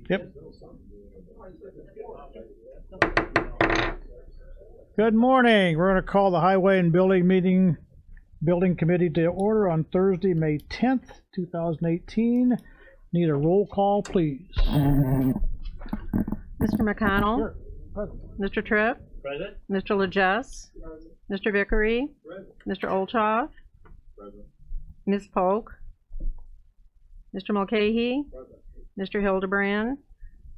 Yep. Good morning. We're going to call the Highway and Building Committee to order on Thursday, May 10th, 2018. Need a roll call, please. Mr. McConnell. Here. Mr. Tripp. Present. Mr. Legess. Mr. Vickery. Mr. Olthoff. Ms. Polk. Mr. Mulcahy. Mr. Hildebrand.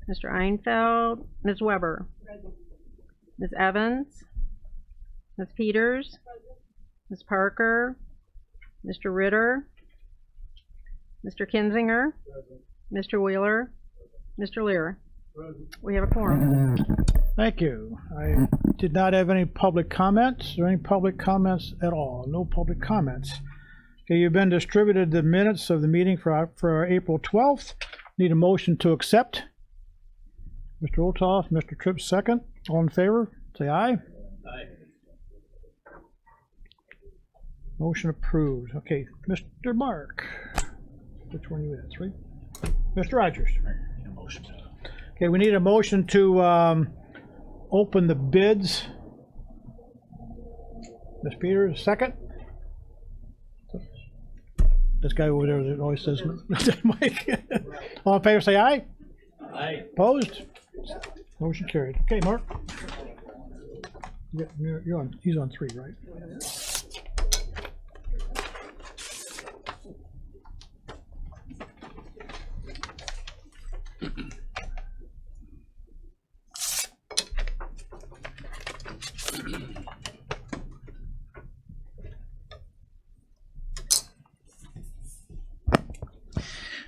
Mr. Einfeld. Ms. Weber. Ms. Evans. Ms. Peters. Ms. Parker. Mr. Ritter. Mr. Kinzinger. Mr. Wheeler. Mr. Lear. We have a quorum. Thank you. I did not have any public comments or any public comments at all. No public comments. Okay, you've been distributed the minutes of the meeting for April 12th. Need a motion to accept. Mr. Olthoff, Mr. Tripp, second. All in favor, say aye. Aye. Motion approved. Okay, Mr. Mark. Which one are you at? 3? Mr. Rogers. Okay, we need a motion to open the bids. Ms. Peters, second. This guy over there that always says, Mike. All in favor, say aye. Aye. Opposed? Motion carried. Okay, Mark. You're on. He's on 3, right?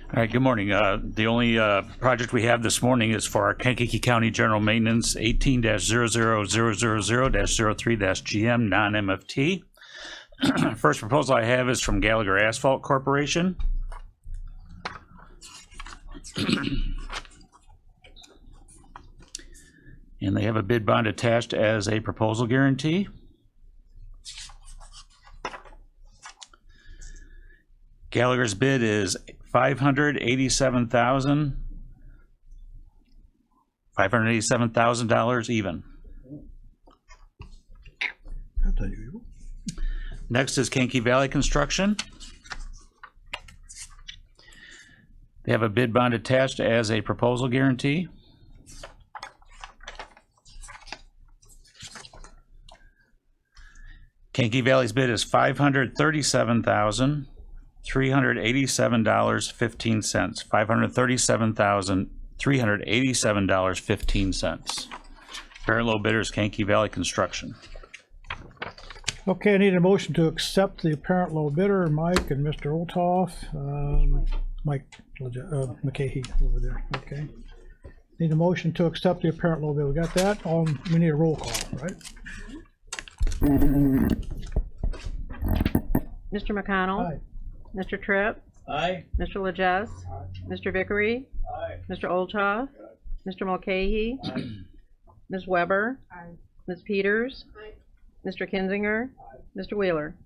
All right, good morning. The only project we have this morning is for our Kankakee County General Maintenance 18-00000-03-GM non-MFT. First proposal I have is from Gallagher Asphalt Corporation. And they have a bid bond attached as a proposal guarantee. Gallagher's bid is $587,000 even. That's unusual. Next is Kankakee Valley Construction. They have a bid bond attached as a proposal guarantee. Kankakee Valley's bid is $537,387.15. $537,387.15. Parent low bidder is Kankakee Valley Construction. Okay, I need a motion to accept the apparent low bidder, Mike and Mr. Olthoff. Mike McCahey over there. Okay. Need a motion to accept the apparent low bidder. We got that? We need a roll call, right? Mr. McConnell. Aye. Mr. Tripp. Aye. Mr. Legess. Mr. Vickery. Aye. Mr. Olthoff. Mr. Mulcahy. Ms. Weber. Ms. Peters. Mr. Kinzinger. Mr. Wheeler.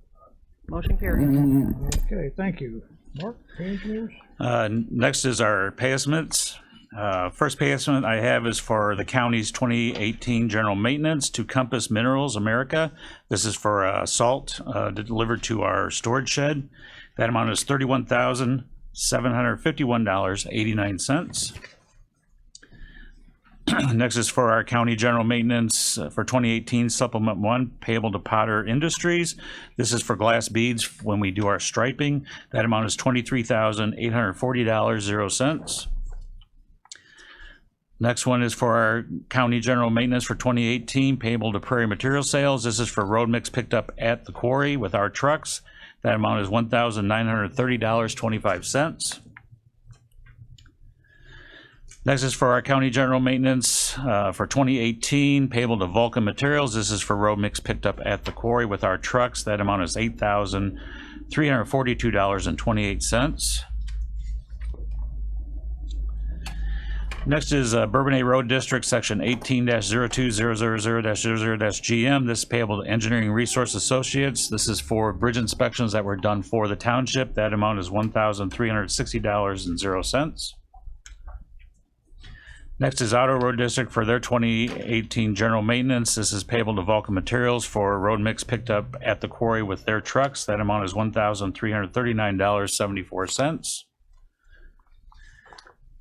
Motion carried. Okay, thank you. Mark, pay engineers? Next is our pay estimates. First pay estimate I have is for the county's 2018 general maintenance to Compass Minerals America. This is for salt delivered to our storage shed. That amount is $31,751.89. Next is for our county general maintenance for 2018 supplement 1 payable to Potter Industries. This is for glass beads when we do our striping. That amount is $23,840.00. Next one is for our county general maintenance for 2018 payable to Prairie Material Sales. This is for road mix picked up at the quarry with our trucks. That amount is $1,930.25. Next is for our county general maintenance for 2018 payable to Vulcan Materials. This is for road mix picked up at the quarry with our trucks. That amount is $8,342.28. Next is Bourbonnais Road District, Section 18-02000-00-GM. This is payable to Engineering Resource Associates. This is for bridge inspections that were done for the township. That amount is $1,360.00. Next is Auto Road District for their 2018 general maintenance. This is payable to Vulcan Materials for road mix picked up at the quarry with their trucks. That amount is $1,339.74.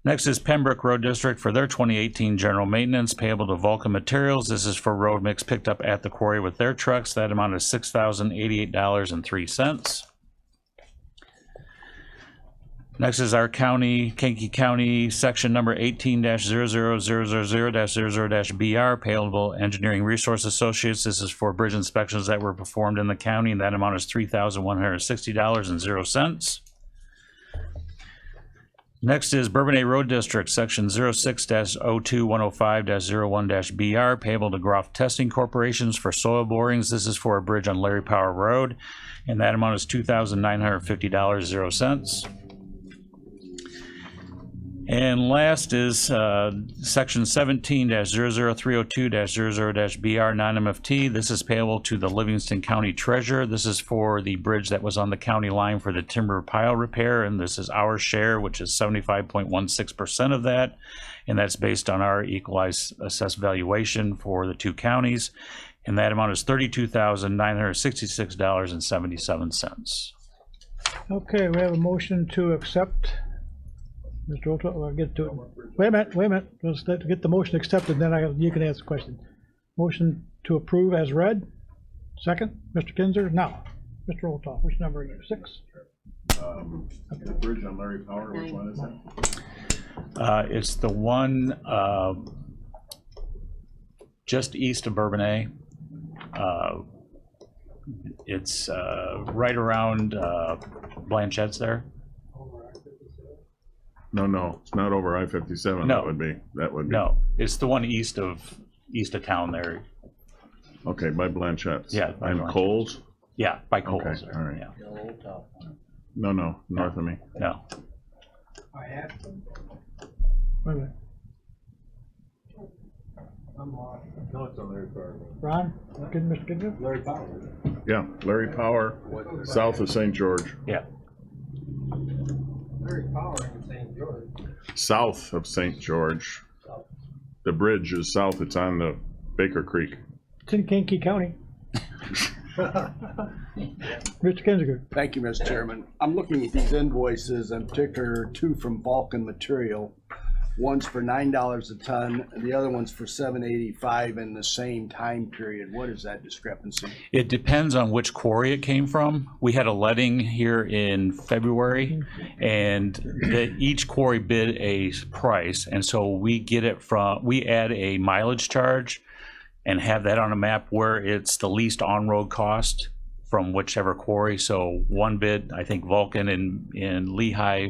Next is Pembroke Road District for their 2018 general maintenance payable to Vulcan Materials. This is for road mix picked up at the quarry with their trucks. That amount is $6,088.03. Next is our county, Kankakee County, section number 18-00000-00-BR, payable Engineering Resource Associates. This is for bridge inspections that were performed in the county, and that amount is $3,160.00. Next is Bourbonnais Road District, section 06-02-105-01-BR, payable to Groff Testing Corporations for soil borings. This is for a bridge on Larry Power Road, and that amount is $2,950.00. And last is section 17-00302-00-BR non-MFT. This is payable to the Livingston County Treasurer. This is for the bridge that was on the county line for the timber pile repair, and this is our share, which is 75.16% of that, and that's based on our equalized assessed valuation for the two counties, and that amount is $32,966.77. Okay, we have a motion to accept. Mr. Otto, I'll get to it. Wait a minute. Let's get the motion accepted, then you can ask the question. Motion to approve as read. Second, Mr. Kinzer. Now, Mr. Otto, which number are you? 6? The bridge on Larry Power, which one is that? It's the one just east of Bourbonnais. It's right around Blanchette's there. No, it's not over I-57. No. That would be. No, it's the one east of town there. Okay, by Blanchette's. Yeah, by And Blanchette's. Coles? Yeah, by Coles. Okay, there. all right. Yeah. No, north of me. No. Wait a minute. No, it's on Larry Power. Ron, Mr. Kinzer? Larry Power. Yeah, Larry Power, south of St. George. Yeah. Larry Power in St. George. South of St. George. The bridge is south. It's on the Baker Creek. It's in Kankakee County. Mr. Kinzer. Thank you, Mr. Chairman. I'm looking at these invoices, in particular two from Vulcan Material. One's for $9 a ton, and the other one's for $7.85 in the same time period. What is that discrepancy? It depends on which quarry it came from. We had a letting here in February, and each quarry bid a price, and so we add a mileage charge and have that on a map where it's the least on-road cost from whichever quarry. So one bid, I think Vulcan in Lehigh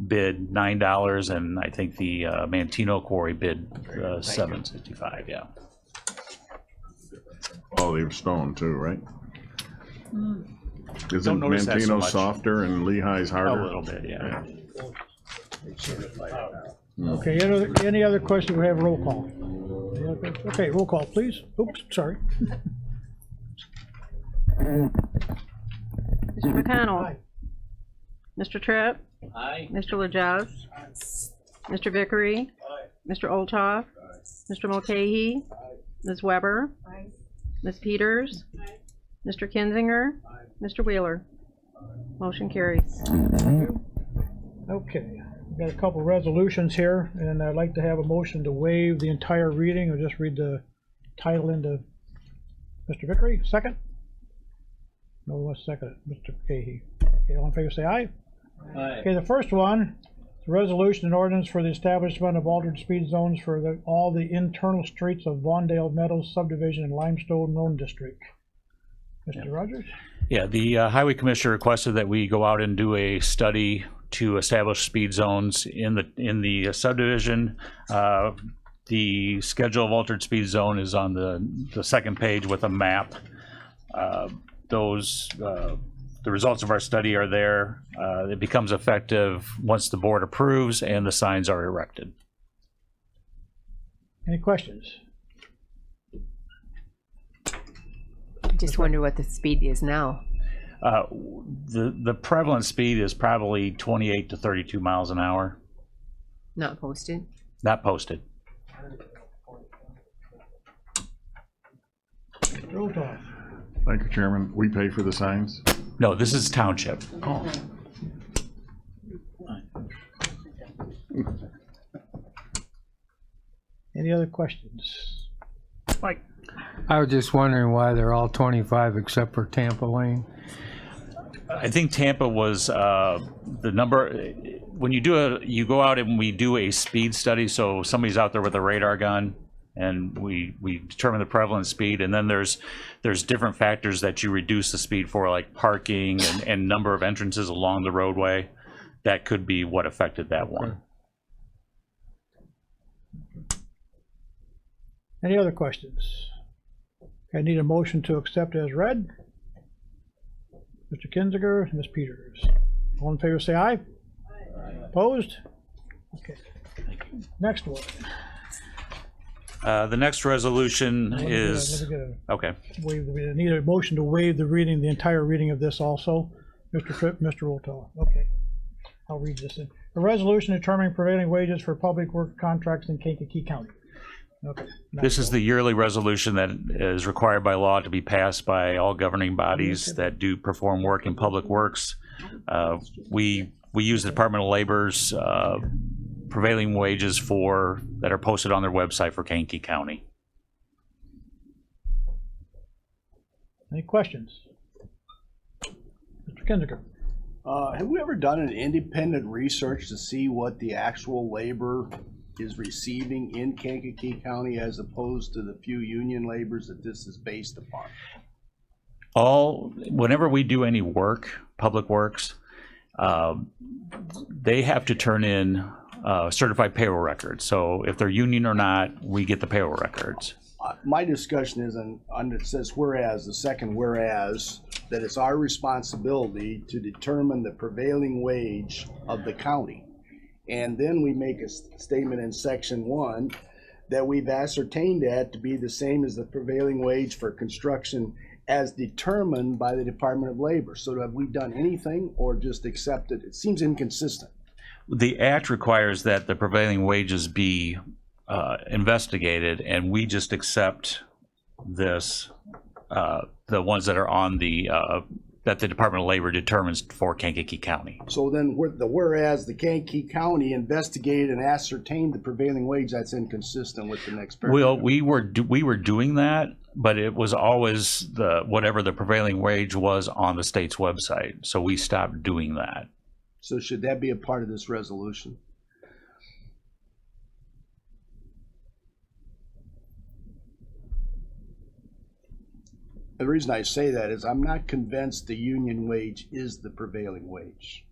bid $9, and I think the Mantino quarry bid $7.65. Yeah. Quality of stone too, right? Don't Isn't notice that so Mantino much. softer and Lehigh's harder? A little bit, yeah. Okay, any other questions? We have roll call. Okay, roll call, please. Oops, sorry. Mr. McConnell. Aye. Mr. Tripp. Aye. Mr. Lejaz. Mr. Vickery. Mr. Olthoff. Mr. Mulcahy. Ms. Weber. Ms. Peters. Mr. Kinzinger. Mr. Wheeler. Motion carries. Okay, we've got a couple resolutions here, and I'd like to have a motion to waive the entire reading, or just read the title into Mr. Vickery. Second? No one second it. Mr. Cahy. Okay, all in favor say aye. Aye. Okay, the first one, is a resolution and ordinance for the establishment of altered speed zones for all the internal streets of Lawndale Meadows subdivision and Limestone Road District. Mr. Rogers? Yeah, the Highway Commissioner requested that we go out and do a study to establish speed zones in the subdivision. The schedule of altered speed zone is on the second page with a map. The results of our study are there. It becomes effective once the board approves and the signs are erected. Any questions? I just wonder what the speed is now. The prevalent speed is probably 28 to 32 miles an hour. Not posted. Not posted. Roll call. Thank you, Chairman. We pay for the signs? No, this is township. Any other questions? Mike? I was just wondering why they're all 25 except for Tampa Lane. I think Tampa was the number. When you go out and we do a speed study. So somebody's out there with a radar gun, and we determine the prevalent speed, and then there's different factors that you reduce the speed for, like parking and number of entrances along the roadway. That could be what affected that one. Any other questions? I need a motion to accept as read. Mr. Kinzinger, Ms. Peters. All in favor, say aye. Aye. Opposed? Okay. Next one. The next resolution is, Let me get a okay. waive the reading. I need a motion to waive the reading, the entire reading of this also. Mr. Tripp, Mr. Rotel. Okay. I'll read this in. A resolution determining prevailing wages for public work contracts in Kankakee County. Okay. This is the yearly resolution that is required by law to be passed by all governing bodies that do perform work in public works. We use the Department of Labor's prevailing wages that are posted on their website for Kankakee County. Any questions? Mr. Kinzinger. Have we ever done an independent research to see what the actual labor is receiving in Kankakee County as opposed to the few union labors that this is based upon? Whenever we do any work, public works, they have to turn in certified payroll records. So if they're union or not, we get the payroll records. My discussion is it says whereas, the second whereas, that it's our responsibility to determine the prevailing wage of the county. And then we make a statement in section 1 that we've ascertained that to be the same as the prevailing wage for construction as determined by the Department of Labor. So have we done anything or just accepted? It seems inconsistent. The act requires that the prevailing wages be investigated, and we just accept this, the ones that are on that the Department of Labor determines for Kankakee County. So then whereas the Kankakee County investigated and ascertained the prevailing wage, that's inconsistent with the next paragraph. Well, we were doing that, but it was always whatever the prevailing wage was on the state's website. So we stopped doing that. So should that be a part of this resolution? The reason I say that is I'm not convinced the union wage is the prevailing wage.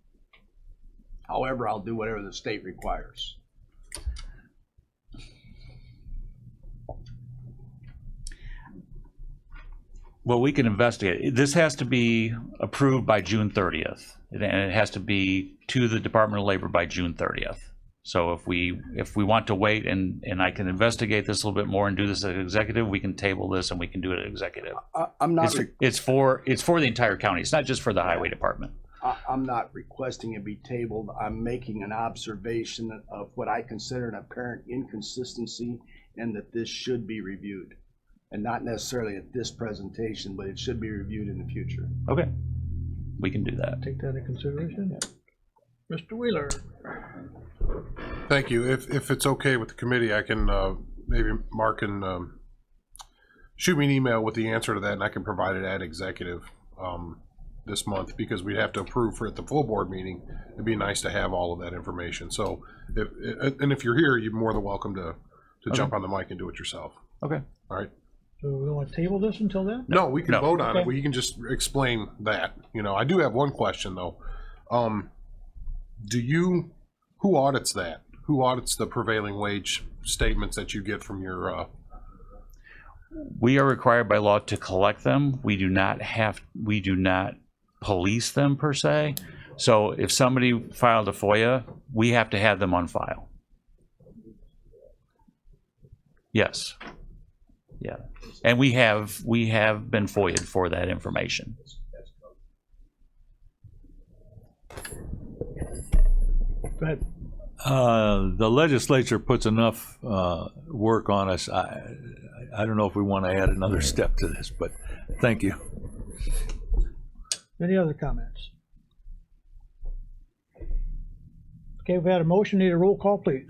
However, I'll do whatever the state requires. Well, we can investigate. This has to be approved by June 30th, and it has to be to the Department of Labor by June 30th. So if we want to wait and I can investigate this a little bit more and do this as executive, we can table this and we can do it at executive. I'm not. It's for the entire county. It's not just for the highway department. I'm not requesting it be tabled. I'm making an observation of what I consider an apparent inconsistency, and that this should be reviewed, and not necessarily at this presentation, but it should be reviewed in the future. Okay, we can do that. Take that into consideration. Yeah. Mr. Wheeler. Thank you. If it's okay with the committee, I can maybe Mark can shoot me an email with the answer to that, and I can provide it at executive this month, because we'd have to approve for at the full board meeting. It'd be nice to have all of that information. So if you're here, you're more than welcome to jump on the mic and do it yourself. Okay. All right. So we want to table this until then? No, we can vote on it. Okay. We can just explain that. I do have one question though. Who audits that? Who audits the prevailing wage statements that you get from your? We are required by law to collect them. We do not police them per se. So if somebody filed a FOIA, we have to have them on file. Yes. Yeah. And we have been FOIA'd for that information. Go ahead. The legislature puts enough work on us. I don't know if we want to add another step to this, but thank you. Any other comments? Okay, we've had a motion, need a roll call, please.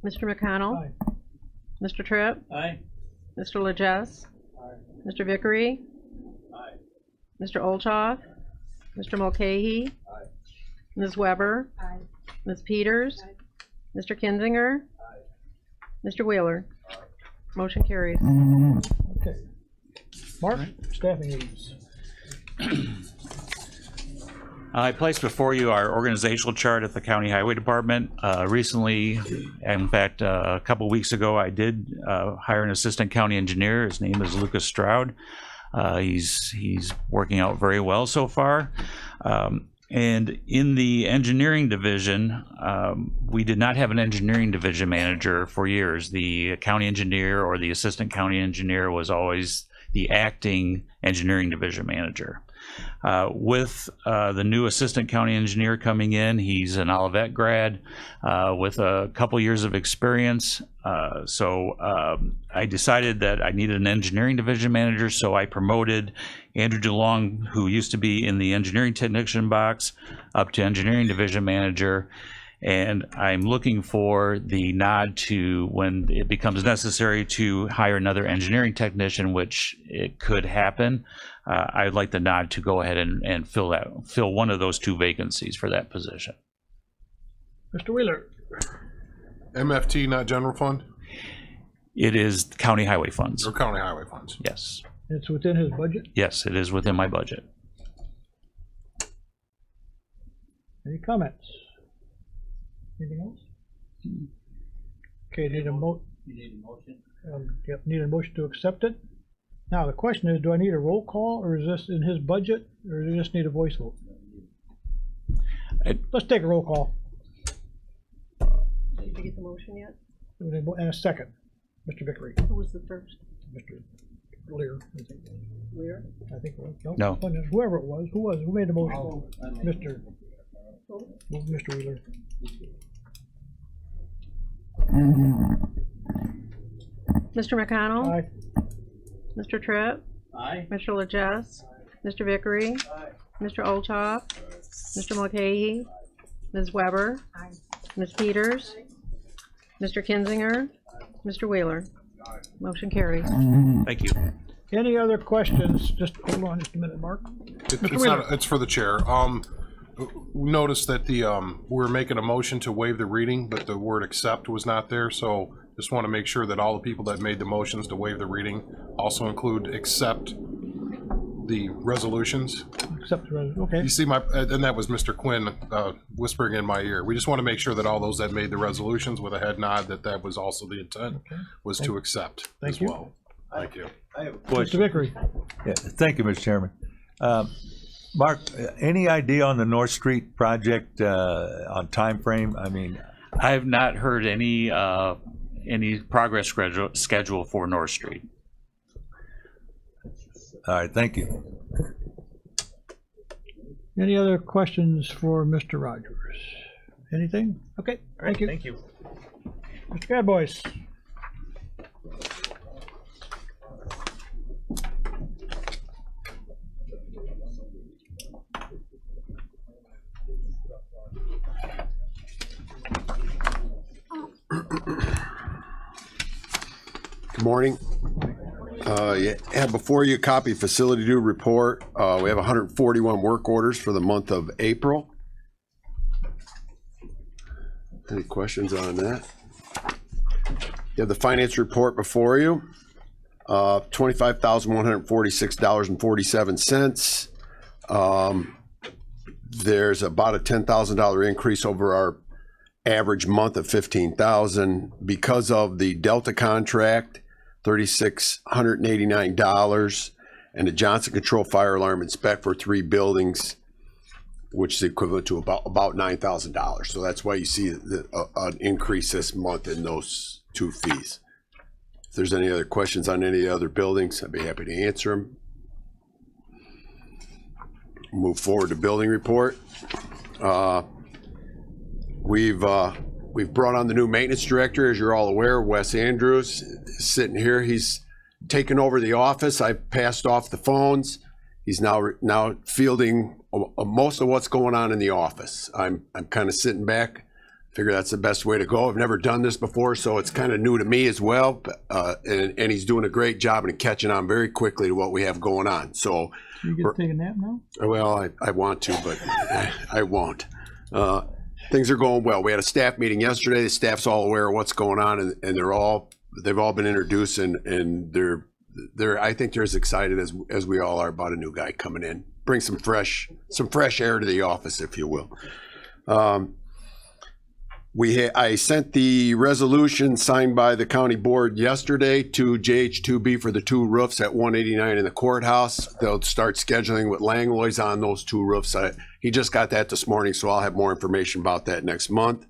Mr. McConnell? Aye. Mr. Tripp? Aye. Mr. Lejes? Mr. Vickery? Aye. Mr. Olchoff? Mr. Mulcahy? Aye. Ms. Weber? Ms. Peters? Mr. Kinzinger? Mr. Wheeler? Motion carries. Okay. Mark, staffing needs. I placed before you our organizational chart at the County Highway Department. Recently, in fact, a couple weeks ago, I did hire an assistant county engineer. His name is Lucas Stroud. He's working out very well so far. And in the engineering division, we did not have an engineering division manager for years. The county engineer or the assistant county engineer was always the acting engineering division manager. With the new assistant county engineer coming in, he's an Olivet grad with a couple years of experience. So I decided that I needed an engineering division manager, so I promoted Andrew DeLong, who used to be in the engineering technician box, up to engineering division manager. And I'm looking for the nod to, when it becomes necessary, to hire another engineering technician, which it could happen. I'd like the nod to go ahead and fill one of those two vacancies for that position. Mr. Wheeler. MFT, not general fund, It is county highway funds. or county highway funds? Yes. It's within his budget. Yes, it is within my budget. Any comments? Anything else? Okay, need a You need a motion? yep, need a motion to accept it. Now, the question is, do I need a roll call, or is this in his budget, or do you just need a voice vote? Let's take a roll call. Did you get the motion yet? And a second. Mr. Vickery. Who was the first? Mr. Lear. Lear? I think it was. No. Whoever it was. Who made the motion? Mr. Mr. Wheeler. Mr. McConnell? Aye. Mr. Tripp? Aye. Mr. Lejes? Mr. Vickery? Mr. Olchoff? Mr. Mulcahy? Ms. Weber? Ms. Peters? Mr. Kinzinger? Mr. Wheeler? Motion carries. Thank you. Any other questions? Just hold on just a minute, Mark. It's for the chair. We noticed that we were making a motion to waive the reading, but the word accept was not there, so just want to make sure that all the people that made the motions to waive the reading also include accept the resolutions. Accept the resolution. Okay. You see and that was Mr. Quinn whispering in my ear. We just want to make sure that all those that made the resolutions with a head nod, that was also the intent, was to accept as well. Thank you. I have a Mr. Vickery. Yeah, thank you, Mr. Chairman. Mark, any idea on the North Street project on time frame? I mean, I have not heard any progress schedule for North Street. all right, thank you. Any other questions for Mr. Rogers? Anything? Okay, thank you. Thank you. Mr. Gadbois. Good morning. You have before you a copy of facility due report. We have 141 work orders for the month of April. Any questions on that? You have the finance report before you. $25,146.47. There's about a $10,000 increase over our average month of $15,000 because of the Delta contract, $3,689, and the Johnson Control Fire Alarm Inspect for 3 buildings, which is equivalent to about $9,000. So that's why you see an increase this month in those 2 fees. If there's any other questions on any other buildings, I'd be happy to answer them. move forward to building report. We've brought on the new maintenance director, as you're all aware. Wes Andrews is sitting here. He's taken over the office. I passed off the phones. He's now fielding most of what's going on in the office. I'm kind of sitting back. Figure that's the best way to go. I've never done this before, so it's kind of new to me as well. And he's doing a great job and catching on very quickly to what we have going on. So You get to take a nap now? well, I want to, but I won't. Things are going well. We had a staff meeting yesterday. The staff's all aware of what's going on, and they've all been introduced, and they're I think they're as excited as we all are about a new guy coming in. Bring some fresh air to the office, if you will. I sent the resolution signed by the county board yesterday to JH2B for the 2 roofs at 189 in the courthouse. They'll start scheduling with Langlois on those 2 roofs. He just got that this morning, so I'll have more information about that next month.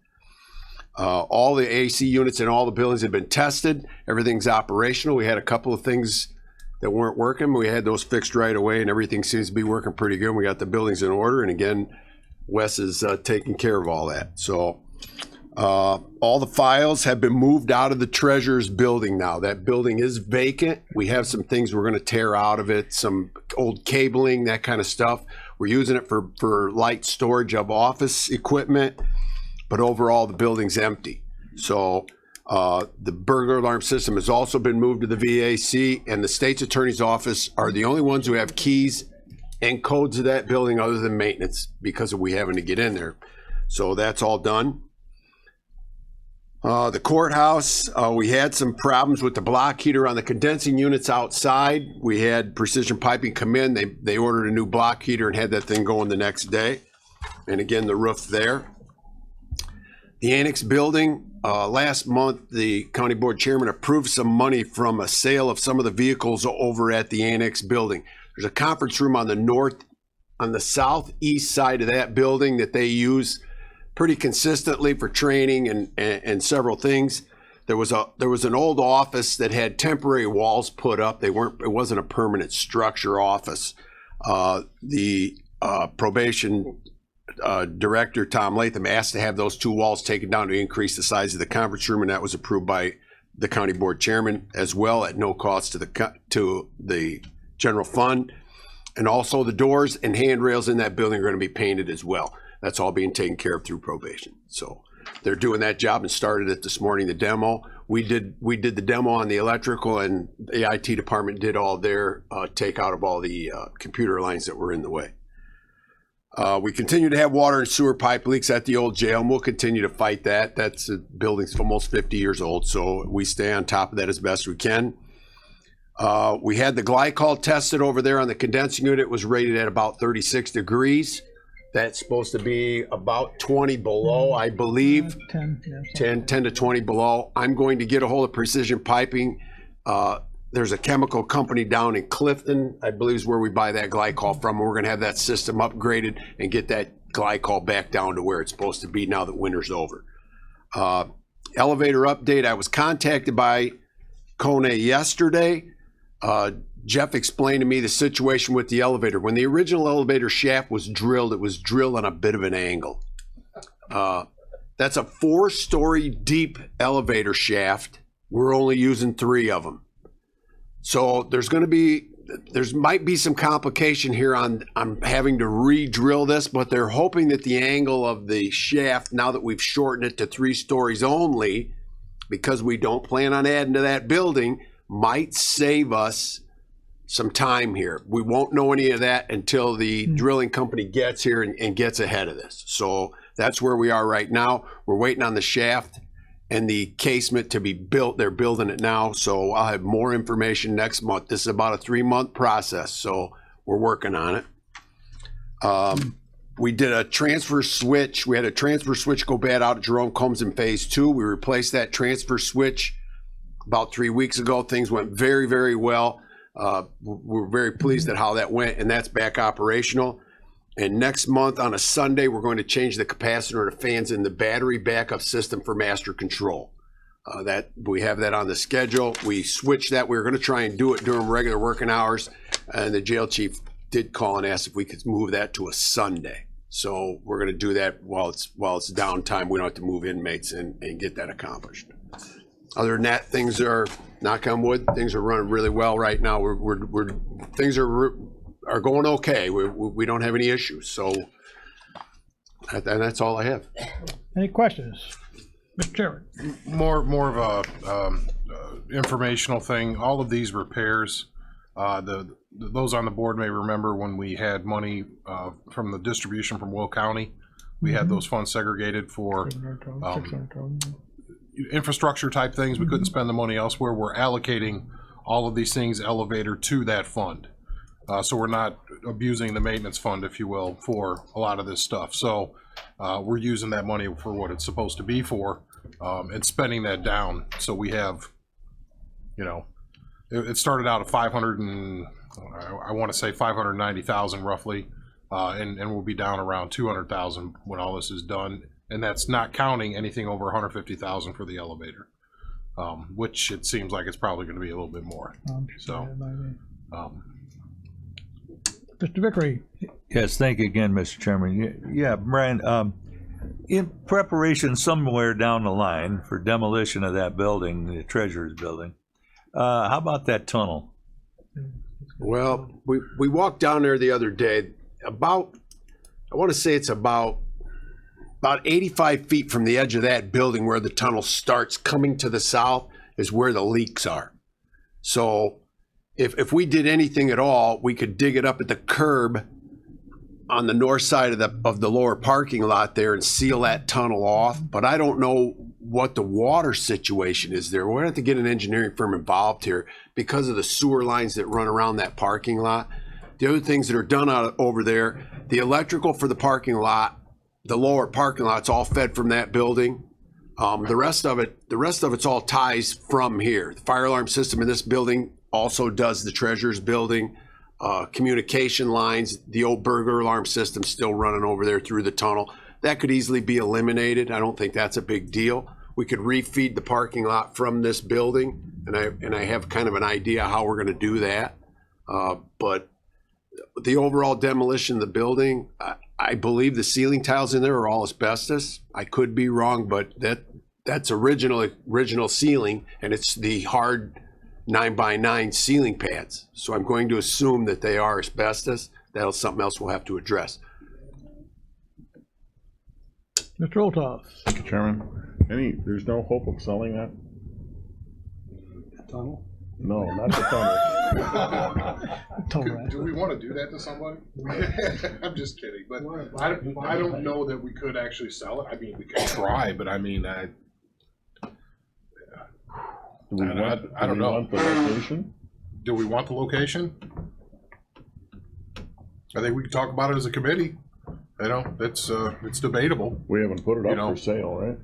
All the AC units in all the buildings have been tested. Everything's operational. We had a couple of things that weren't working. We had those fixed right away, and everything seems to be working pretty good. We got the buildings in order, and again, Wes is taking care of all that. So all the files have been moved out of the treasurer's building now. That building is vacant. We have some things we're going to tear out of it, some old cabling, that kind of stuff. We're using it for light storage of office equipment, but overall the building's empty. So the burglar alarm system has also been moved to the VAC, and the state's attorney's office are the only ones who have keys and codes of that building other than maintenance because of we having to get in there. So that's all done. The courthouse, we had some problems with the block heater on the condensing units outside. We had Precision Piping come in. They ordered a new block heater and had that thing going the next day. And again, the roof there. The Annex Building, last month, the county board chairman approved some money from a sale of some of the vehicles over at the Annex Building. There's a conference room on the southeast side of that building that they use pretty consistently for training and several things. There was an old office that had temporary walls put up. It wasn't a permanent structure office. The probation director, Tom Latham, asked to have those 2 walls taken down to increase the size of the conference room, and that was approved by the county board chairman as well at no cost to the general fund. And also the doors and handrails in that building are going to be painted as well. That's all being taken care of through probation. So they're doing that job and started it this morning, the demo. We did the demo on the electrical, and the IT department did all their take out of all the computer lines that were in the way. We continue to have water and sewer pipe leaks at the old jail, and we'll continue to fight that. That's a building's almost 50 years old, so we stay on top of that as best we can. We had the glycol tested over there on the condensing unit. It was rated at about 36 degrees. That's supposed to be about 20 below, I believe. 10 to 20 below. I'm going to get a hold of Precision Piping. There's a chemical company down in Clifton, I believe is where we buy that glycol from. We're going to have that system upgraded and get that glycol back down to where it's supposed to be now that winter's over. Elevator update. I was contacted by Kone yesterday. Jeff explained to me the situation with the elevator. When the original elevator shaft was drilled, it was drilled on a bit of an angle. That's a 4-story deep elevator shaft. We're only using 3 of them. So there might be some complication here on having to re-drill this, but they're hoping that the angle of the shaft, now that we've shortened it to 3 stories only, because we don't plan on adding to that building, might save us some time here. We won't know any of that until the drilling company gets here and gets ahead of this. So that's where we are right now. We're waiting on the shaft and the casement to be built. They're building it now, so I'll have more information next month. This is about a 3-month process, so we're working on it. We did a transfer switch. We had a transfer switch go bad out at Jerome Combs in phase 2. We replaced that transfer switch about 3 weeks ago. Things went very, very well. We're very pleased at how that went, and that's back operational. And next month on a Sunday, we're going to change the capacitor to fans in the battery backup system for master control. That we have that on the schedule. We switched that. We were going to try and do it during regular working hours, and the jail chief did call and ask if we could move that to a Sunday. So we're gonna do that while it's downtime. We don't have to move inmates and get that accomplished. Other than that, things are, knock on wood, things are running really well right now. Things are going okay. We don't have any issues. So, and that's all I have. Any questions? Mr. Chairman. More of a informational thing. All of these repairs, those on the board may remember when we had money from the distribution from Will County. We had those funds segregated for infrastructure type things. We couldn't spend the money elsewhere. We're allocating all of these things, elevator, to that fund. So we're not abusing the maintenance fund, if you will, for a lot of this stuff. So we're using that money for what it's supposed to be for, and spending that down. So we have, you know, it started out at 500 and I want to say 590,000 roughly, and we'll be down around 200,000 when all this is done. And that's not counting anything over 150,000 for the elevator, which it seems like it's probably going to be a little bit more. So, Mr. Vickery. Yes, thank you again, Mr. Chairman. Yeah, Brian, in preparation somewhere down the line for demolition of that building, the Treasurer's Building, how about that tunnel? Well, we walked down there the other day. I want to say it's about 85 feet from the edge of that building where the tunnel starts coming to the south is where the leaks are. So if we did anything at all, we could dig it up at the curb on the north side of the lower parking lot there and seal that tunnel off. But I don't know what the water situation is there. We're gonna have to get an engineering firm involved here because of the sewer lines that run around that parking lot. The other things that are done over there, the electrical for the parking lot, the lower parking lot's all fed from that building. The rest of it's all ties from here. The fire alarm system in this building also does the Treasurer's Building. Communication lines, the old burglar alarm system still running over there through the tunnel. That could easily be eliminated. I don't think that's a big deal. We could refeed the parking lot from this building, and I have kind of an idea how we're going to do that. But the overall demolition of the building, I believe the ceiling tiles in there are all asbestos. I could be wrong, but that's original ceiling, and it's the hard 9x9 ceiling pads. So I'm going to assume that they are asbestos. That's something else we'll have to address. Mr. Olthoff. Mr. Chairman, there's no hope of selling that? Tunnel? No, not the tunnel. Do we want to do that to somebody? I'm just kidding, but I don't know that we could actually sell it. I mean, we could try, but I mean, I don't know. Want the location? Do we want the location? I think we can talk about it as a committee. You know, it's debatable. We haven't put it up for sale, right?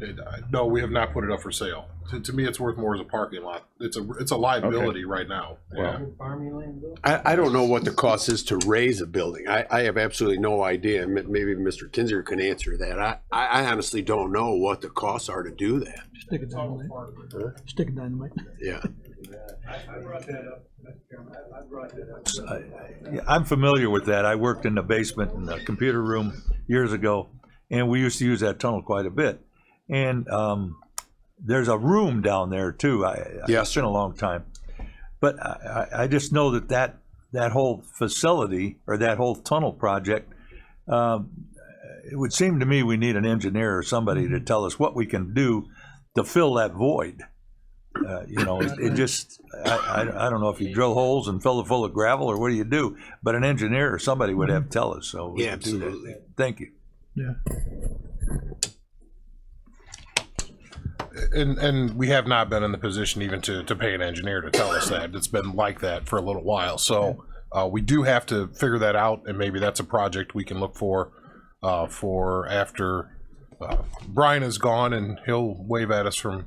No, we have not put it up for sale. To me, it's worth more as a parking lot. It's a liability right now. Yeah. I don't know what the cost is to raise a building. I have absolutely no idea. Maybe Mr. Kinzinger can answer that. I honestly don't know what the costs are to do that. Stick it dynamite. Stick it dynamite. Yeah. I brought that up, Mr. Chairman. I brought that up. I'm familiar with that. I worked in the basement in the computer room years ago, and we used to use that tunnel quite a bit. And there's a room down there too. It's been a long time, but I just know that whole facility or that whole tunnel project, it would seem to me we need an engineer or somebody to tell us what we can do to fill that void. You know, it just, I don't know if you drill holes and fill it full of gravel or what do you do, but an engineer or somebody would have to tell us. So we can do that. Thank you. Yeah. And we have not been in the position even to pay an engineer to tell us that. It's been like that for a little while. So we do have to figure that out, and maybe that's a project we can look for after Brian is gone, and he'll wave at us from,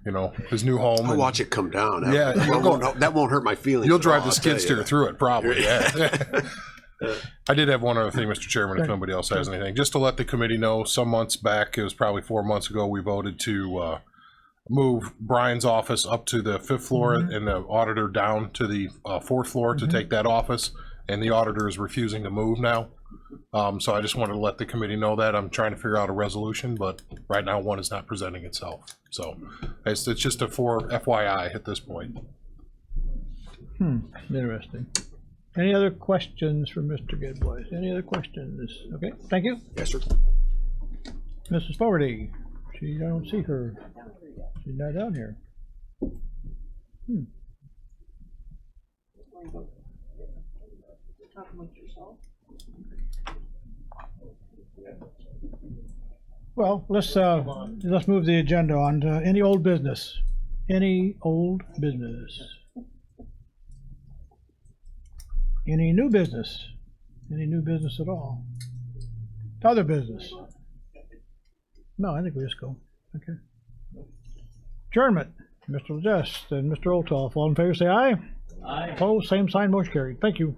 you know, his new home. I'll watch it come down. Yeah, that won't hurt my feelings. You'll drive the skid steer through it, probably. Yeah. I did have one other thing, Mr. Chairman, if nobody else has anything. Just to let the committee know, some months back, it was probably 4 months ago, we voted to move Brian's office up to the 5th floor and the auditor down to the 4th floor to take that office. and the auditor is refusing to move now. So I just wanted to let the committee know that. I'm trying to figure out a resolution, but right now one is not presenting itself. So it's just a FYI at this point. Interesting. Any other questions for Mr. Goodboy? Any other questions? Okay, thank you. Yes, sir. Mrs. Fogarty, I don't see her. She's not down here. Well, let's move the agenda on to any old business. Any old business? Any new business? Any new business at all? Other business? No, I think we just go. Okay. Adjournment. Mr. Legest and Mr. Olthoff, all in favor say aye. Aye. Opposed, same sign, motion carried. Thank you.